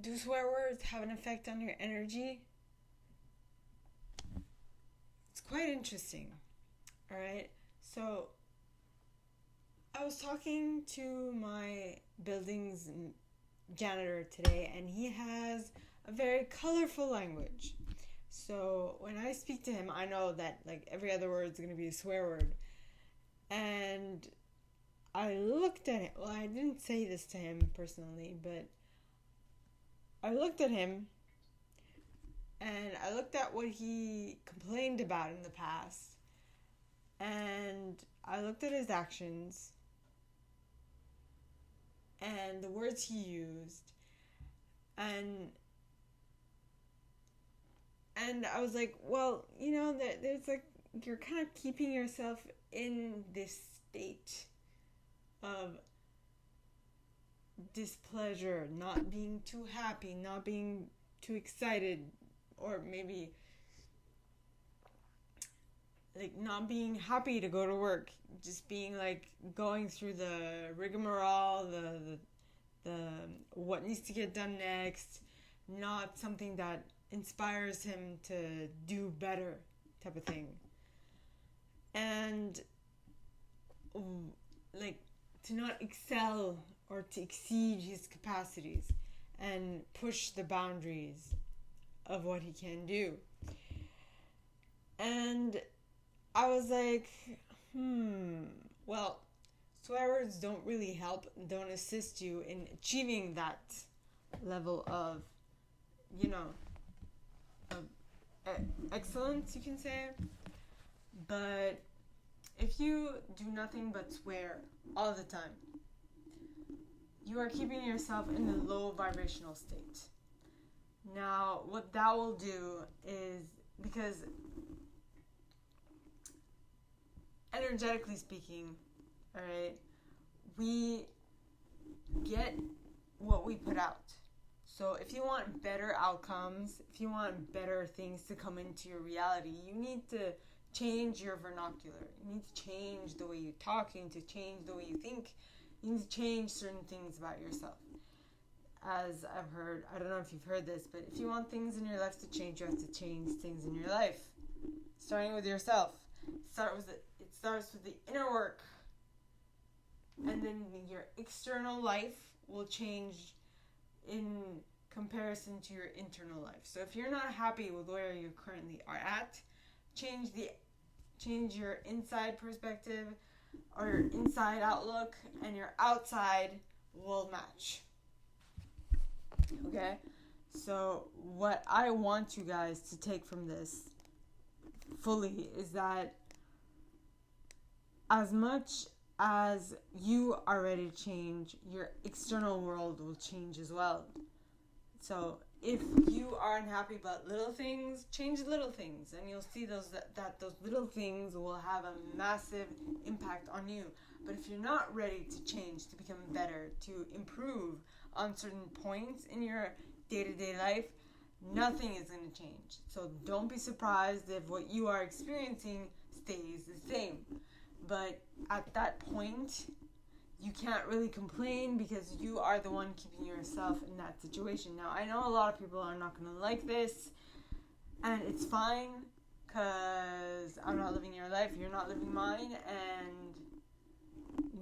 do swear words have an effect on your energy? It's quite interesting. All right. So I was talking to my building's janitor today, and he has a very colorful language. So when I speak to him, I know that like every other word is going to be a swear word. And I looked at him. Well, I didn't say this to him personally, but I looked at him and I looked at what he complained about in the past. And I looked at his actions and the words he used. And I was like, well, there's like, you're kind of keeping yourself in this state of displeasure, not being too happy, not being too excited, or maybe like not being happy to go to work, just being like going through the rigmarole, the what needs to get done next, not something that inspires him to do better type of thing. And like to not excel or to exceed his capacities and push the boundaries of what he can do. And I was like, well, swear words don't really help, don't assist you in achieving that level of, of excellence, you can say. But if you do nothing but swear all the time, you are keeping yourself in the low vibrational state. Now, what that will do is, because energetically speaking, alright, we get what we put out. So if you want better outcomes, if you want better things to come into your reality, you need to change your vernacular. You need to change the way you talk. You need to change the way you think. You need to change certain things about yourself. As I've heard, I don't know if you've heard this, but if you want things in your life to change, you have to change things in your life. Starting with yourself. It starts with the inner work. And then your external life will change in comparison to your internal life. So if you're not happy with where you currently are at, change your inside perspective or your inside outlook, and your outside will match. Okay? So what I want you guys to take from this fully is that as much as you are ready to change, your external world will change as well. So if you are unhappy about little things, change little things, and you'll see that those little things will have a massive impact on you. But if you're not ready to change, to become better, to improve on certain points in your day-to-day life, nothing is going to change. So don't be surprised if what you are experiencing stays the same. But at that point, you can't really complain because you are the one keeping yourself in that situation. Now, I know a lot of people are not going to like this, and it's fine, because I'm not living your life, you're not living mine, and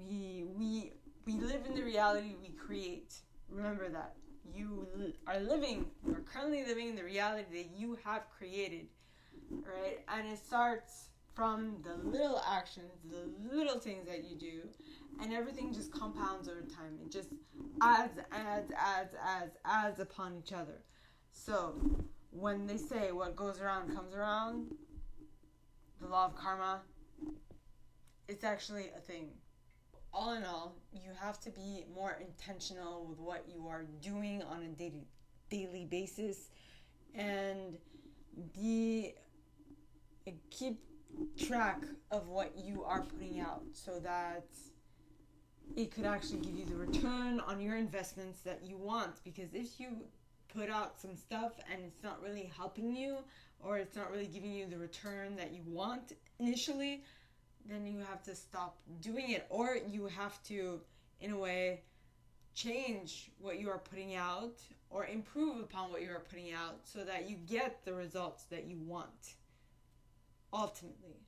we live in the reality we create. Remember that. You're currently living in the reality that you have created, right? And it starts from the little actions, the little things that you do, and everything just compounds over time. It just adds upon each other. So when they say what goes around comes around, the law of karma, it's actually a thing. All in all, you have to be more intentional with what you are doing on a daily basis, and keep track of what you are putting out so that it could actually give you the return on your investments that you want. Because if you put out some stuff and it's not really helping you, or it's not really giving you the return that you want initially, then you have to stop doing it, or you have to, in a way, change what you are putting out, or improve upon what you are putting out so that you get the results that you want ultimately.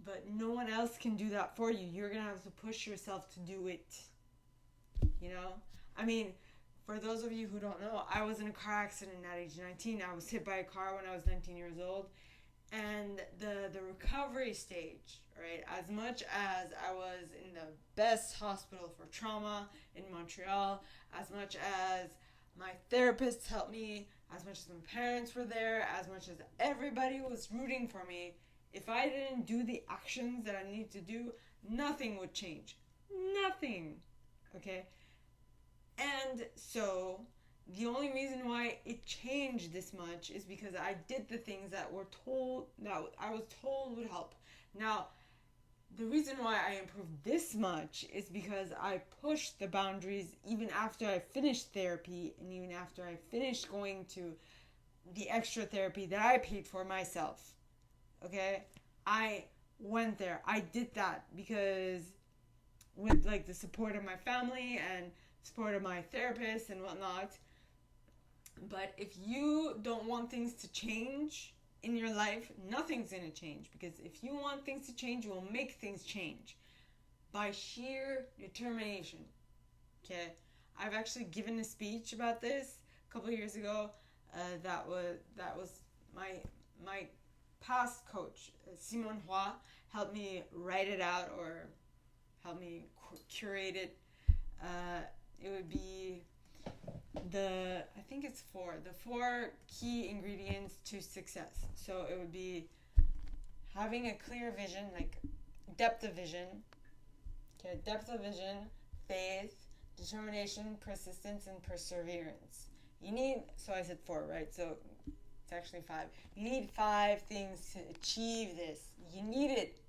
But no one else can do that for you. You're going to have to push yourself to do it. You know? I mean, for those of you who don't know, I was in a car accident at age 19. I was hit by a car when I was 19 years old. And the recovery stage, right? As much as I was in the best hospital for trauma in Montreal, as much as my therapists helped me, as much as my parents were there, as much as everybody was rooting for me, if I didn't do the actions that I need to do, nothing would change. Nothing. Okay? And so the only reason why it changed this much is because I did the things that I was told would help. Now, the reason why I improved this much is because I pushed the boundaries even after I finished therapy and even after I finished going to the extra therapy that I paid for myself. Okay? I went there. I did that because with like the support of my family and support of my therapist and whatnot. But if you don't want things to change in your life, nothing's going to change. Because if you want things to change, you will make things change by sheer determination. Okay? I've actually given a speech about this a couple of years ago. That was my past coach, Simon Hua, helped me write it out or helped me curate it. It would be the four key ingredients to success. So it would be having a clear vision, like depth of vision. Okay, depth of vision, faith, determination, persistence, and perseverance. So I said 4, right? So it's actually 5. You need 5 things to achieve this. You need it,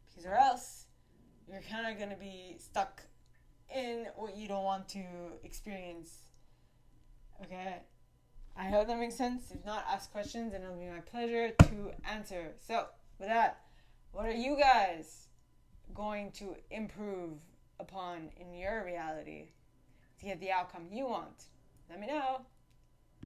because or else you're kind of going to be stuck in what you don't want to experience. Okay? I hope that makes sense. If not, ask questions and it'll be my pleasure to answer. So, with that, what are you guys going to improve upon in your reality to get the outcome you want? Let me know.